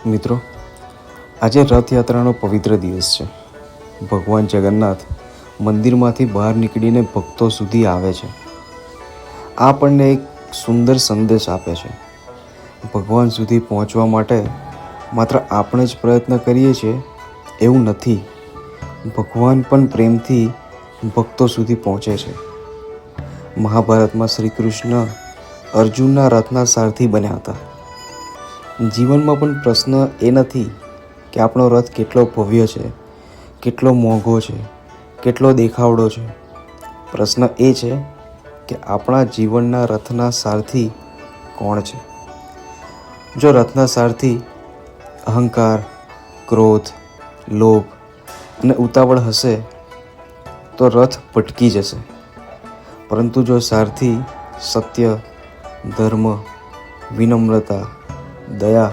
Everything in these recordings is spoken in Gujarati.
મિત્રો, આજે રથયાત્રાનો પવિત્ર દિવસ છે. ભગવાન જગન્નાથ મંદિરમાંથી બહાર નીકળીને ભક્તો સુધી આવે છે. આ આપણને એક સુંદર સંદેશ આપે છે. ભગવાન સુધી પહોંચવા માટે માત્ર આપણે જ પ્રયત્ન કરીએ છીએ એવું નથી. ભગવાન પણ પ્રેમથી ભક્તો સુધી પહોંચે છે. મહાભારતમાં શ્રી કૃષ્ણ અર્જુનના રથના સારથી બન્યા હતા. જીવનમાં પણ પ્રશ્ન એ નથી કે આપણો રથ કેટલો ભવ્ય છે, કેટલો મોંઘો છે, કેટલો દેખાવડો છે. પ્રશ્ન એ છે કે આપણા જીવનના રથના સારથી કોણ છે. જો રથના સારથી અહંકાર, ક્રોધ, લોભ અને ઉતાવળ હશે તો રથ ભટકી જશે. પરંતુ જો સારથી સત્ય, ધર્મ, વિનમ્રતા, દયા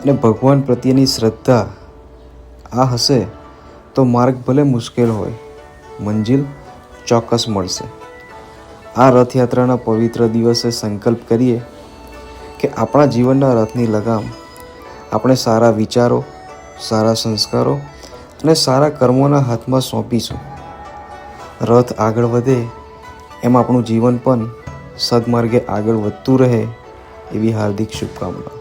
અને ભગવાન પ્રત્યેની શ્રદ્ધા આ હશે તો માર્ગ ભલે મુશ્કેલ હોય, મંજિલ ચોક્કસ મળશે. આ રથયાત્રાના પવિત્ર દિવસે સંકલ્પ કરીએ કે આપણા જીવનના રથની લગામ આપણે સારા વિચારો, સારા સંસ્કારો અને સારા કર્મોના હાથમાં સોંપીશું. રથ આગળ વધે એમ આપણું જીવન પણ સદમાર્ગે આગળ વધતું રહે એવી હાર્દિક શુભકામના.